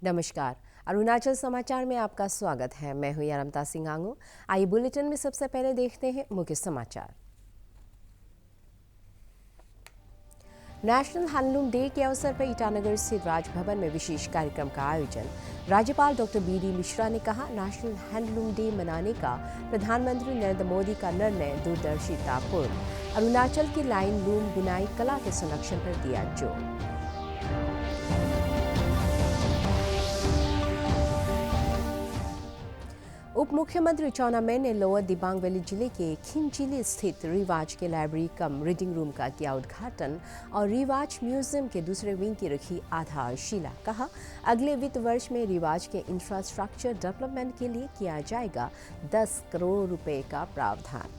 नमस्कार। अरुणाचल समाचार में आपका स्वागत है। मैं हूं यारमता सिंह आंगो। आइए बुलेटिन में सबसे पहले देखते हैं मुख्य समाचार। नेशनल हैंडलूम डे के अवसर पर ईटानगर स्थित राजभवन में विशेष कार्यक्रम का आयोजन। राज्यपाल डॉक्टर बी.डी. मिश्रा ने कहा, नेशनल हैंडलूम डे मनाने का प्रधानमंत्री नरेंद्र मोदी का निर्णय दूरदर्शितापूर्ण। अरुणाचल की लाइन लूम बुनाई कला के संरक्षण पर दिया जोर। उप मुख्यमंत्री चाउना मेन ने लोअर दिबांग वैली जिले के खिंचिली स्थित रिवाज के लाइब्रेरी कम रीडिंग रूम का किया उद्घाटन और रिवाज म्यूजियम के दूसरे विंग की रखी आधारशिला। कहा, अगले वित्त वर्ष में रिवाज के इंफ्रास्ट्रक्चर डेवलपमेंट के लिए किया जाएगा 10 करोड़ रुपए का प्रावधान।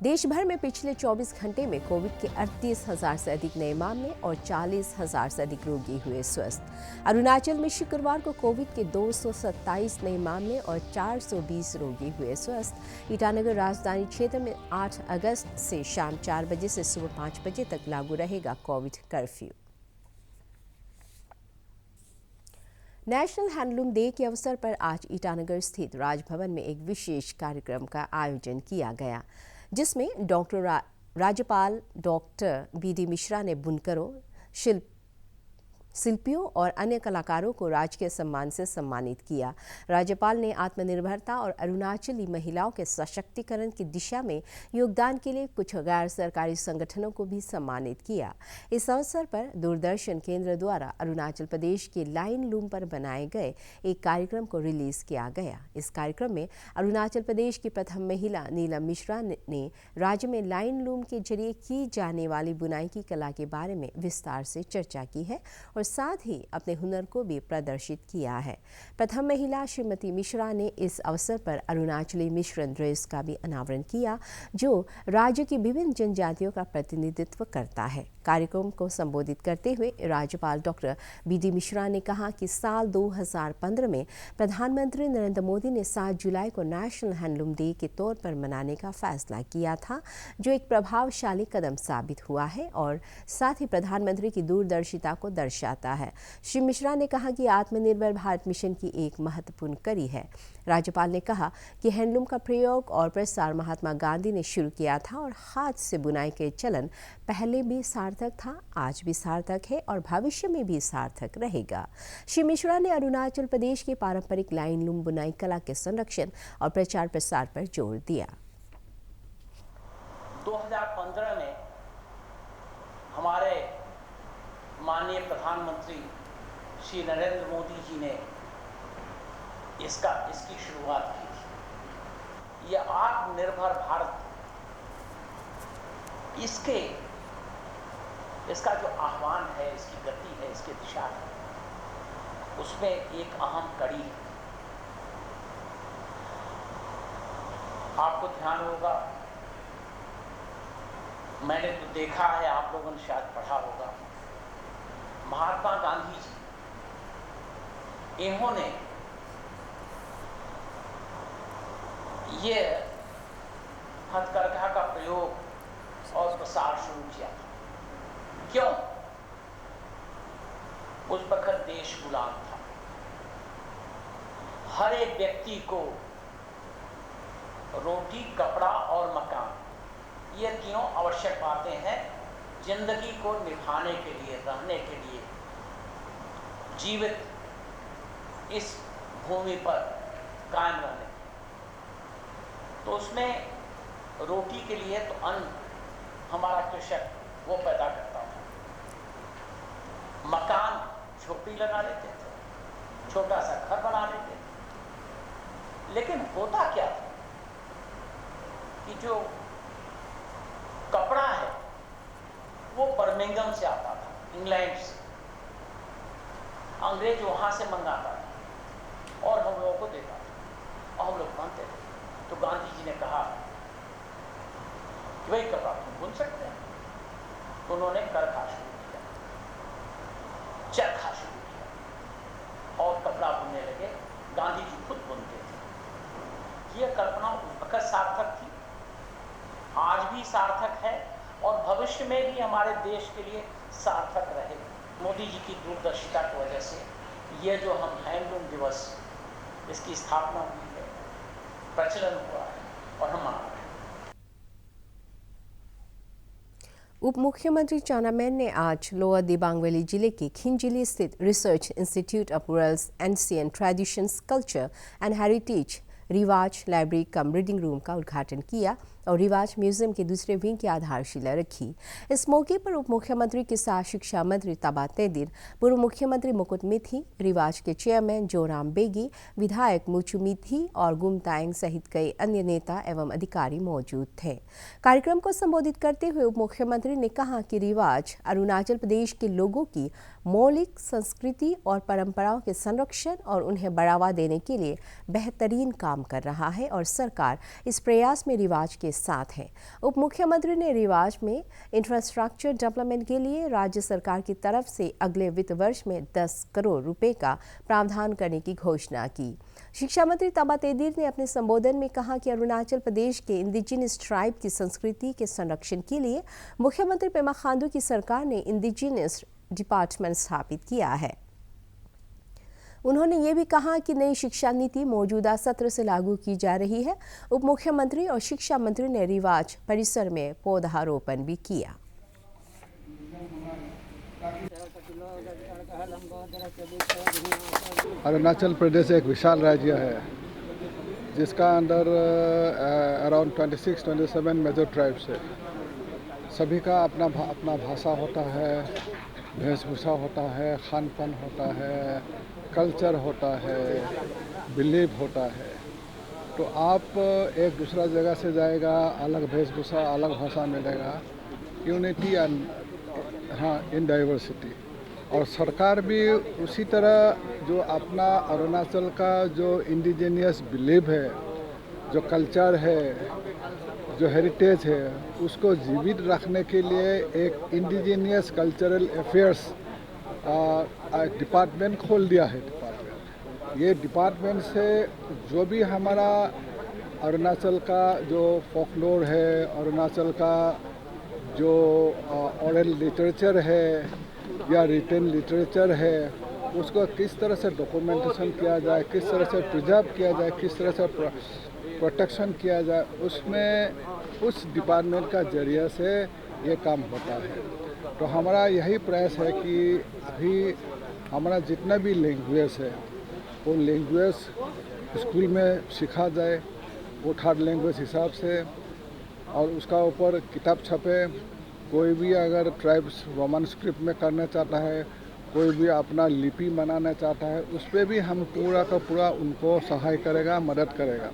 देश भर में पिछले 24 घंटे में कोविड के 38,000 से अधिक नए मामले और 40,000 से अधिक रोगी हुए स्वस्थ। अरुणाचल में शुक्रवार को कोविड के 227 नए मामले और 420 रोगी हुए स्वस्थ। ईटानगर राजधानी क्षेत्र में 8 अगस्त से शाम 4 बजे से सुबह 5 बजे तक लागू रहेगा Covid curfew. National handloom day के अवसर पर आज ईटानगर स्थित राजभवन में एक विशेष कार्यक्रम का आयोजन किया गया, जिसमें राज्यपाल डॉक्टर बी.डी. मिश्रा ने बुनकरों, शिल्पियों और अन्य कलाकारों को राजकीय सम्मान से सम्मानित किया। राज्यपाल ने आत्मनिर्भरता और अरुणाचली महिलाओं के सशक्तिकरण की दिशा में योगदान के लिए कुछ गैर सरकारी संगठनों को भी सम्मानित किया। इस अवसर पर दूरदर्शन केंद्र द्वारा अरुणाचल प्रदेश के लाइन लूम पर बनाए गए एक कार्यक्रम को रिलीज किया गया। इस कार्यक्रम में अरुणाचल प्रदेश की प्रथम महिला नीलम मिश्रा ने राज्य में लाइन लूम के जरिए की जाने वाली बुनाई की कला के बारे में विस्तार से चर्चा की है और साथ ही अपने हुनर को भी प्रदर्शित किया है। प्रथम महिला श्रीमती मिश्रा ने इस अवसर पर अरुणाचली मिश्रण ड्रेस का भी अनावरण किया, जो राज्य की विभिन्न जनजातियों का प्रतिनिधित्व करता है। कार्यक्रम को संबोधित करते हुए राज्यपाल डॉक्टर बी.डी. मिश्रा ने कहा कि साल 2015 में प्रधानमंत्री नरेंद्र मोदी ने 7 जुलाई को नेशनल हैंडलूम डे के तौर पर मनाने का फैसला किया था, जो एक प्रभावशाली कदम साबित हुआ है और साथ ही प्रधानमंत्री की दूरदर्शिता को दर्शाता है। श्री मिश्रा ने कहा कि आत्मनिर्भर भारत मिशन की एक महत्वपूर्ण कड़ी है। राज्यपाल ने कहा कि हैंडलूम का प्रयोग और प्रसार महात्मा गांधी ने शुरू किया था और हाथ से बुनाई के चलन पहले भी सार्थक था, आज भी सार्थक है और भविष्य में भी सार्थक रहेगा। श्री मिश्रा ने अरुणाचल प्रदेश के पारंपरिक लाइन लूम बुनाई कला के संरक्षण और प्रचार प्रसार पर जोर दिया। 2015 में हमारे माननीय प्रधानमंत्री श्री नरेंद्र मोदी जी ने इसकी शुरुआत की थी। यह आत्मनिर्भर भारत, इसका जो आह्वान है, इसकी गति है, इसकी दिशा है, उसमें एक अहम कड़ी है। आपको ध्यान होगा, मैंने तो देखा है, आप लोगों ने शायद पढ़ा होगा, महात्मा गांधी जी, इन्होंने ये हथकरघा का प्रयोग और प्रसार शुरू किया था। क्यों? उस वक्त देश गुलाम था। हर एक व्यक्ति को रोटी, कपड़ा और मकान, ये तीनों आवश्यक बातें हैं जिंदगी को निभाने के लिए, रहने के लिए, जीवित इस भूमि पर कायम रहने। तो उसमें रोटी के लिए तो अन्न हमारा कृषक वो पैदा करता था। मकान, झोपड़ी लगा लेते थे, छोटा सा घर बना लेते थे। लेकिन होता क्या था कि जो कपड़ा है वो बर्मिंघम से आता था, इंग्लैंड से। अंग्रेज वहां से मंगाता था और हम लोगों को देता था और हम लोग पहनते थे। तो गांधी जी ने कहा कि भाई कपड़ा तुम बुन सकते हैं। तो उन्होंने करखा शुरू किया, चरखा शुरू किया और कपड़ा बुनने लगे। गांधी जी खुद बुनते थे। यह कल्पना उस वक्त सार्थक थी, आज भी सार्थक है और भविष्य में भी हमारे देश के लिए सार्थक रहेगा। मोदी जी की दूरदर्शिता की वजह से ये जो हम हैंडलूम दिवस इसकी स्थापना हुई है, प्रचलन हुआ है और हम मना रहे हैं। उप मुख्यमंत्री चाउना मेन ने आज लोअर दिबांग वैली जिले के खिंजिली स्थित research institute of rulers ancient traditions culture and heritage रिवाज लाइब्रेरी कम रीडिंग रूम का उद्घाटन किया और रिवाज म्यूजियम के दूसरे विंग की आधारशिला रखी। इस मौके पर उप मुख्यमंत्री के साथ शिक्षा मंत्री ताबा तेदिर, पूर्व मुख्यमंत्री मुकुट मिथी, रिवाज के चेयरमैन जोराम बेगी, विधायक मुचु मिथी और गुमतांग सहित कई अन्य नेता एवं अधिकारी मौजूद थे। कार्यक्रम को संबोधित करते हुए उप मुख्यमंत्री ने कहा कि रिवाज अरुणाचल प्रदेश के लोगों की मौलिक संस्कृति और परंपराओं के संरक्षण और उन्हें बढ़ावा देने के लिए बेहतरीन काम कर रहा है और सरकार इस प्रयास में रिवाज के साथ है। उप मुख्यमंत्री ने रिवाज में इंफ्रास्ट्रक्चर डेवलपमेंट के लिए राज्य सरकार की तरफ से अगले वित्त वर्ष में 10 करोड़ रुपए का प्रावधान करने की घोषणा की। शिक्षा मंत्री ताबा तेदिर ने अपने संबोधन में कहा कि अरुणाचल प्रदेश के इंडिजिनस ट्राइब की संस्कृति के संरक्षण के लिए मुख्यमंत्री पेमा खांडू की सरकार ने इंडिजिनस डिपार्टमेंट स्थापित किया है। उन्होंने ये भी कहा कि नई शिक्षा नीति मौजूदा सत्र से लागू की जा रही है। उप मुख्यमंत्री और शिक्षा मंत्री ने रिवाज परिसर में पौधारोपण भी किया। अरुणाचल प्रदेश एक विशाल राज्य है जिसका अंदर अराउंड 26-27 मेजर ट्राइब्स है। सभी का अपना भाषा होता है, वेशभूषा होता है, खान पान होता है, कल्चर होता है, बिलीव होता है। तो आप एक दूसरा जगह से जाएगा, अलग वेशभूषा, अलग भाषा मिलेगा, यूनिटी एंड इन डाइवर्सिटी। और सरकार भी उसी तरह जो अपना अरुणाचल का जो इंडिजिनियस बिलीव है, जो कल्चर है, जो हेरिटेज है, उसको जीवित रखने के लिए एक इंडिजिनियस कल्चरल अफेयर्स डिपार्टमेंट खोल दिया है। ये डिपार्टमेंट से जो भी हमारा अरुणाचल का जो फोकलोर है, अरुणाचल का जो ओरल लिटरेचर है या रिटन लिटरेचर है, उसको किस तरह से डॉक्यूमेंटेशन किया जाए, किस तरह से प्रिजर्व किया जाए, किस तरह से प्रोटेक्शन किया जाए, उसमें उस डिपार्टमेंट का जरिए से ये काम होता है। तो हमारा यही प्रयास है कि अभी हमारा जितना भी लैंग्वेज है वो लैंग्वेज स्कूल में सिखा जाए, वो थर्ड लैंग्वेज हिसाब से, और उसका ऊपर किताब छपे। कोई भी अगर ट्राइब्स रोमन स्क्रिप्ट में करना चाहता है, कोई भी अपना लिपि बनाना चाहता है, उस पर भी हम पूरा का पूरा उनको सहाय करेगा, मदद करेगा।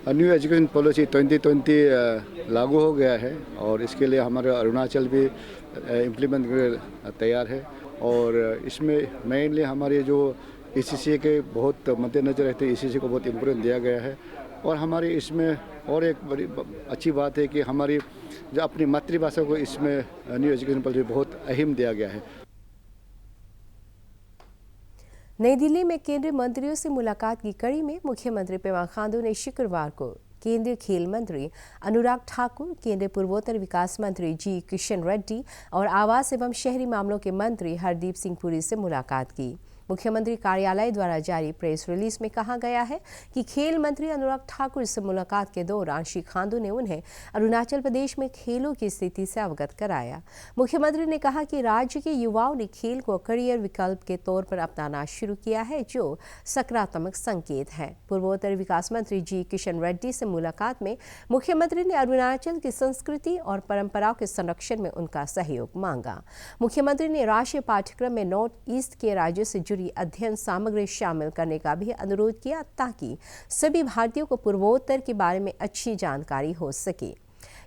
न्यू एजुकेशन पॉलिसी 2020 लागू हो गया है और इसके लिए हमारा अरुणाचल भी इम्प्लीमेंट करने तैयार है। और इसमें मेनली हमारे जो ECC के बहुत मद्देनजर रहते हैं, ECC को बहुत इम्पोर्टेंस दिया गया है। और हमारी इसमें और एक बड़ी अच्छी बात है कि हमारी जो अपनी मातृभाषा को इसमें न्यू एजुकेशन पॉलिसी बहुत अहम दिया गया है। नई दिल्ली में केंद्रीय मंत्रियों से मुलाकात की कड़ी में मुख्यमंत्री पेमा खांडू ने शुक्रवार को केंद्रीय खेल मंत्री अनुराग ठाकुर, केंद्रीय पूर्वोत्तर विकास मंत्री जी किशन रेड्डी और आवास एवं शहरी मामलों के मंत्री हरदीप सिंह पुरी से मुलाकात की। मुख्यमंत्री कार्यालय द्वारा जारी प्रेस रिलीज में कहा गया है कि खेल मंत्री अनुराग ठाकुर से मुलाकात के दौरान श्री खांडू ने उन्हें अरुणाचल प्रदेश में खेलों की स्थिति से अवगत कराया। मुख्यमंत्री ने कहा कि राज्य के युवाओं ने खेल को करियर विकल्प के तौर पर अपनाना शुरू किया है, जो सकारात्मक संकेत है। पूर्वोत्तर विकास मंत्री जी किशन रेड्डी से मुलाकात में मुख्यमंत्री ने अरुणाचल की संस्कृति और परंपराओं के संरक्षण में उनका सहयोग मांगा। मुख्यमंत्री ने राष्ट्रीय पाठ्यक्रम में नॉर्थ ईस्ट के राज्यों से जुड़ी अध्ययन सामग्री शामिल करने का भी अनुरोध किया ताकि सभी भारतीयों को पूर्वोत्तर के बारे में अच्छी जानकारी हो सके।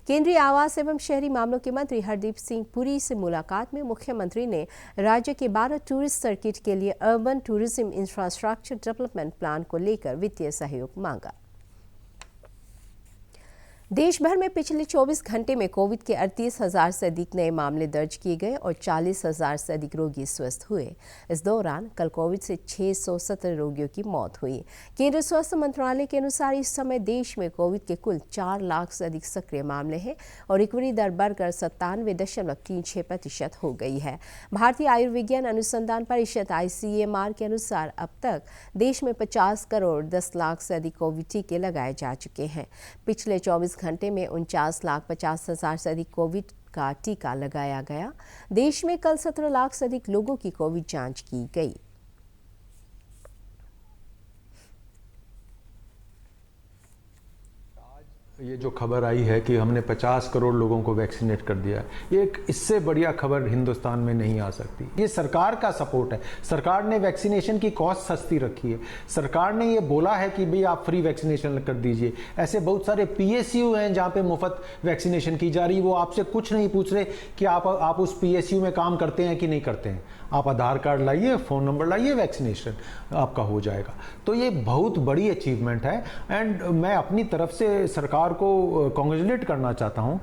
केंद्रीय आवास एवं शहरी मामलों के मंत्री हरदीप सिंह पुरी से मुलाकात में मुख्यमंत्री ने राज्य के 12 टूरिस्ट सर्किट के लिए urban tourism infrastructure development plan को लेकर वित्तीय सहयोग मांगा। देश भर में पिछले 24 घंटे में कोविड के 38,000 से अधिक नए मामले दर्ज किए गए और 40,000 से अधिक रोगी स्वस्थ हुए। इस दौरान कल कोविड से 617 रोगियों की मौत हुई। केंद्रीय स्वास्थ्य मंत्रालय के अनुसार इस समय देश में कोविड के कुल 4 लाख से अधिक सक्रिय मामले हैं और रिकवरी दर बढ़कर 97.36% हो गई है। भारतीय आयुर्विज्ञान अनुसंधान परिषद ICMR के अनुसार अब तक देश में 50 करोड़ 10 लाख से अधिक कोविड टीके लगाए जा चुके हैं। पिछले 24 घंटे में 49,50,000 से अधिक कोविड का टीका लगाया गया। देश में कल 17 लाख से अधिक लोगों की कोविड जांच की गई। ये जो खबर आई है कि हमने 50 करोड़ लोगों को वैक्सीनेट कर दिया है, ये एक इससे बढ़िया खबर हिंदुस्तान में नहीं आ सकती। ये सरकार का सपोर्ट है। सरकार ने वैक्सीनेशन की कॉस्ट सस्ती रखी है। सरकार ने ये बोला है कि भाई आप फ्री वैक्सीनेशन कर दीजिए। ऐसे बहुत सारे PSU हैं जहाँ पे मुफ्त वैक्सीनेशन की जा रही है। वो आपसे कुछ नहीं पूछ रहे कि आप उस PSU में काम करते हैं कि नहीं करते हैं। आप आधार कार्ड लाइए, फ़ोन नंबर लाइए, वैक्सीनेशन आपका हो जाएगा। तो ये बहुत बड़ी अचीवमेंट है एंड मैं अपनी तरफ से सरकार को कांग्रेचुलेट करना चाहता हूं।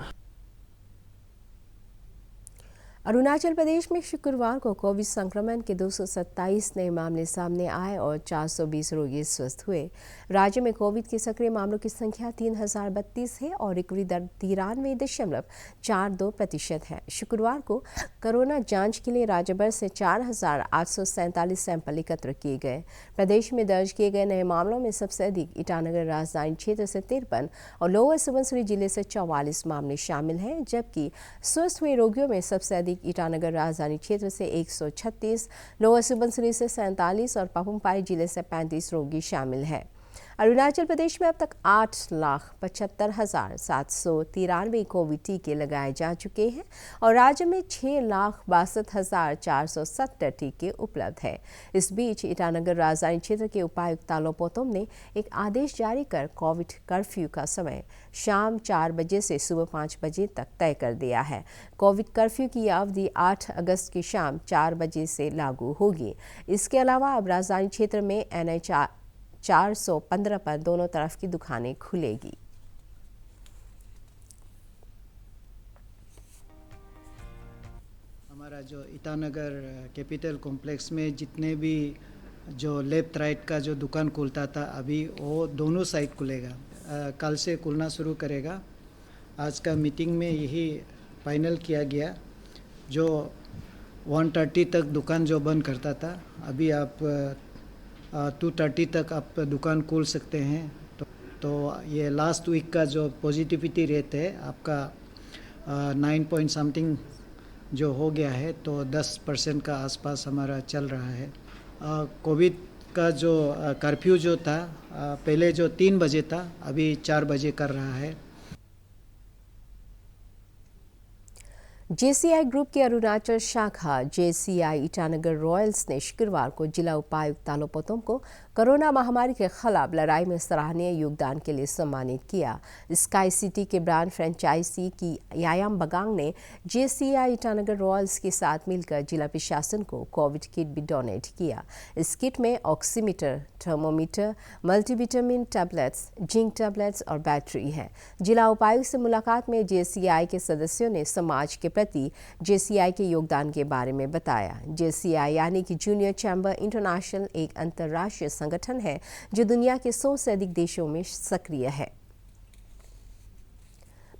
अरुणाचल प्रदेश में शुक्रवार को कोविड संक्रमण के 227 नए मामले सामने आए और 420 रोगी स्वस्थ हुए। राज्य में कोविड के सक्रिय मामलों की संख्या 3032 है और रिकवरी दर 93.42% है। शुक्रवार को कोरोना जांच के लिए राज्य भर से 4,847 सैंपल एकत्र किए गए। प्रदेश में दर्ज किए गए नए मामलों में सबसे अधिक ईटानगर राजधानी क्षेत्र से 53 और लोअर सुबनसिरी जिले से 44 मामले शामिल हैं, जबकि स्वस्थ हुए रोगियों में सबसे अधिक ईटानगर राजधानी क्षेत्र से 136, लोअर सुबनसिरी से 47 और पापुम-पारे जिले से 35 रोगी शामिल हैं। अरुणाचल प्रदेश में अब तक 8,75,793 कोविड टीके लगाए जा चुके हैं और राज्य में 6,62,470 टीके उपलब्ध हैं। इस बीच ईटानगर राजधानी क्षेत्र के उपायुक्त तालो पोतोम ने एक आदेश जारी कर कोविड कर्फ्यू का समय शाम 4 बजे से सुबह 5 बजे तक तय कर दिया है। कोविड कर्फ्यू की अवधि 8 अगस्त की शाम 4 बजे से लागू होगी। इसके अलावा अब राजधानी क्षेत्र में NH 415 पर दोनों तरफ की दुकानें खुलेगी। हमारा जो ईटानगर कैपिटल कॉम्प्लेक्स में जितने भी जो लेफ्ट राइट का जो दुकान खुलता था, अभी वो दोनों साइड खुलेगा। कल से खुलना शुरू करेगा। आज का मीटिंग में यही फाइनल किया गया। जो 1:30 तक दुकान जो बंद करता था, अभी आप 2:30 तक आप दुकान खोल सकते हैं। तो ये लास्ट वीक का जो पॉजिटिविटी रेट है आपका 9 पॉइंट समथिंग जो हो गया है, तो 10% का आसपास हमारा चल रहा है। कोविड का जो कर्फ्यू जो था पहले जो 3 बजे था, अभी 4 बजे कर रहा है। JCI ग्रुप की अरुणाचल शाखा JCI ईटानगर रॉयल्स ने शुक्रवार को जिला उपायुक्त तालो पोतोम को कोरोना महामारी के खिलाफ लड़ाई में सराहनीय योगदान के लिए सम्मानित किया। स्काई सिटी के ब्रांड फ्रेंचाइजी की यायाम बगांग ने JCI ईटानगर रॉयल्स के साथ मिलकर जिला प्रशासन को कोविड किट भी डोनेट किया। इस किट में oximeter, thermometer, multivitamin tablets, zinc tablets और बैटरी है। जिला उपायुक्त से मुलाकात में JCI के सदस्यों ने समाज के प्रति JCI के योगदान के बारे में बताया। JCI यानी कि जूनियर चैम्बर इंटरनेशनल एक अंतर्राष्ट्रीय संगठन है जो दुनिया के 100 से अधिक देशों में सक्रिय है।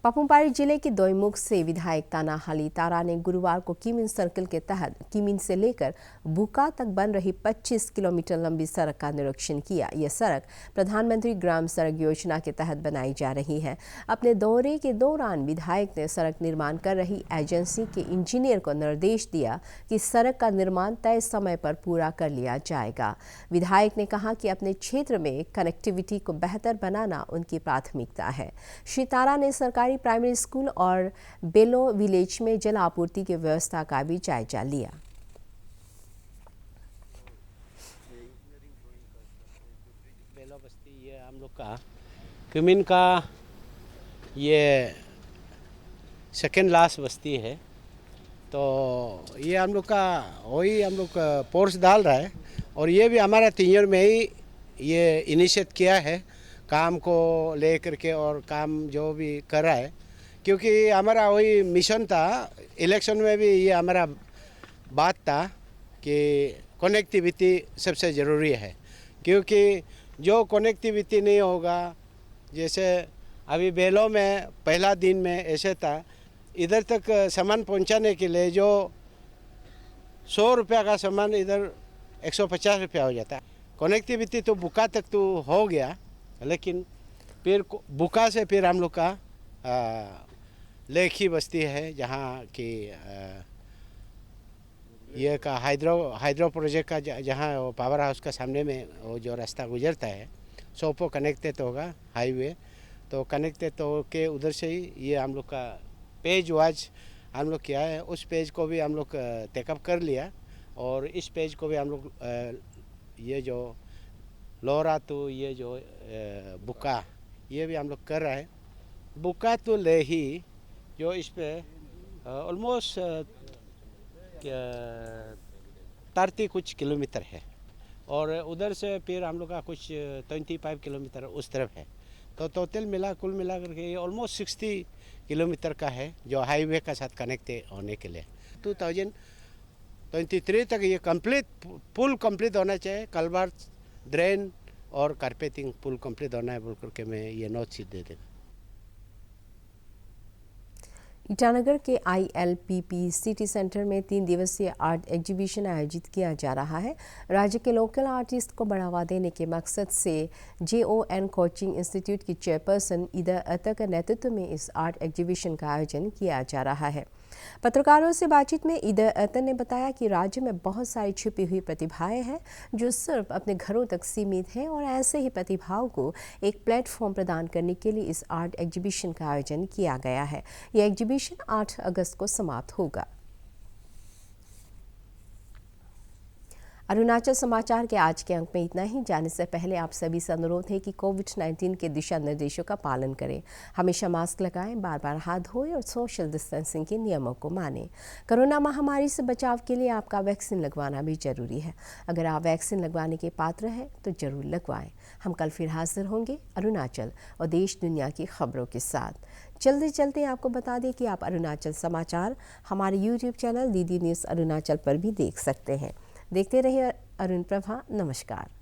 पापुम-पारे जिले के दोईमुख से विधायक ताना हाली तारा ने गुरुवार को किमिन सर्कल के तहत किमिन से लेकर बुका तक बन रही 25 किलोमीटर लंबी सड़क का निरीक्षण किया। यह सड़क प्रधानमंत्री ग्राम सड़क योजना के तहत बनाई जा रही है। अपने दौरे के दौरान विधायक ने सड़क निर्माण कर रही एजेंसी के इंजीनियर को निर्देश दिया कि सड़क का निर्माण तय समय पर पूरा कर लिया जाएगा। विधायक ने कहा कि अपने क्षेत्र में कनेक्टिविटी को बेहतर बनाना उनकी प्राथमिकता है। श्री तारा ने सरकारी प्राइमरी स्कूल और बेलो विलेज में जल आपूर्ति की व्यवस्था का भी जायजा लिया। बेलो बस्ती ये हम लोग का किमिन का ये सेकेंड लास्ट बस्ती है, तो ये हम लोग का वही हम लोग पोर्स डाल रहा है और ये भी हमारा 3 ईयर में ही ये इनिशिएट किया है। काम को ले करके और काम जो भी कर रहा है, क्योंकि हमारा वही मिशन था। इलेक्शन में भी ये हमारा बात था कि कनेक्टिविटी सबसे ज़रूरी है, क्योंकि जो कनेक्टिविटी नहीं होगा, जैसे अभी बेलों में पहला दिन में ऐसे था, इधर तक सामान पहुंचाने के लिए जो 100 रुपया का सामान इधर 150 रुपया हो जाता है। कनेक्टिविटी तो बुका तक तो हो गया, लेकिन फिर बुका से फिर हम लोग का लेखी बस्ती है, जहाँ की ये का हाइड्रो प्रोजेक्ट का जहाँ पावर हाउस का सामने में वो जो रास्ता गुजरता है, सोपो कनेक्टेड होगा हाईवे, तो कनेक्टेड तो के उधर से ही ये हम लोग का पेज वाज हम लोग किया है। उस पेज को भी हम लोग टेकअप कर लिया, और इस पेज को भी हम लोग ये जो लोरा तो ये जो बुका ये भी हम लोग कर रहे हैं। बुका तो ले ही जो इस पे ऑलमोस्ट 30 कुछ किलोमीटर है, और उधर से फिर हम लोग का कुछ 25 किलोमीटर उस तरफ है, तो टोटल कुल मिला करके ये ऑलमोस्ट 60 किलोमीटर का है जो हाईवे का साथ कनेक्ट होने के लिए। 2023 तक ये पुल कंप्लीट होना चाहिए। कलवर्ट, ड्रेन और कारपेटिंग पुल कंप्लीट होना है बोल करके मैं ये नोट शीट दे देगा। ईटानगर के ILPP सिटी सेंटर में 3 दिवसीय आर्ट एग्जीबिशन आयोजित किया जा रहा है। राज्य के लोकल आर्टिस्ट को बढ़ावा देने के मकसद से JON कोचिंग इंस्टीट्यूट की चेयरपर्सन ईदा अता के नेतृत्व में इस आर्ट एग्जीबिशन का आयोजन किया जा रहा है। पत्रकारों से बातचीत में ईदा अता ने बताया कि राज्य में बहुत सारी छिपी हुई प्रतिभाएं हैं जो सिर्फ अपने घरों तक सीमित हैं, और ऐसे ही प्रतिभाओं को एक प्लेटफॉर्म प्रदान करने के लिए इस आर्ट एग्जीबिशन का आयोजन किया गया है। यह एग्जीबिशन 8 अगस्त को समाप्त होगा। अरुणाचल समाचार के आज के अंक में इतना ही। जाने से पहले आप सभी से अनुरोध है कि कोविड-19 के दिशा निर्देशों का पालन करें, हमेशा मास्क लगाएं, बार बार हाथ धोएं और सोशल डिस्टेंसिंग के नियमों को मानें। कोरोना महामारी से बचाव के लिए आपका वैक्सीन लगवाना भी जरूरी है। अगर आप वैक्सीन लगवाने के पात्र हैं तो जरूर लगवाएं। हम कल फिर हाजिर होंगे अरुणाचल और देश दुनिया की खबरों के साथ। जल्दी चलते आपको बता दें कि आप अरुणाचल समाचार हमारे YouTube channel DD news Arunachal पर भी देख सकते हैं। देखते रहिए अरुण प्रभा। नमस्कार।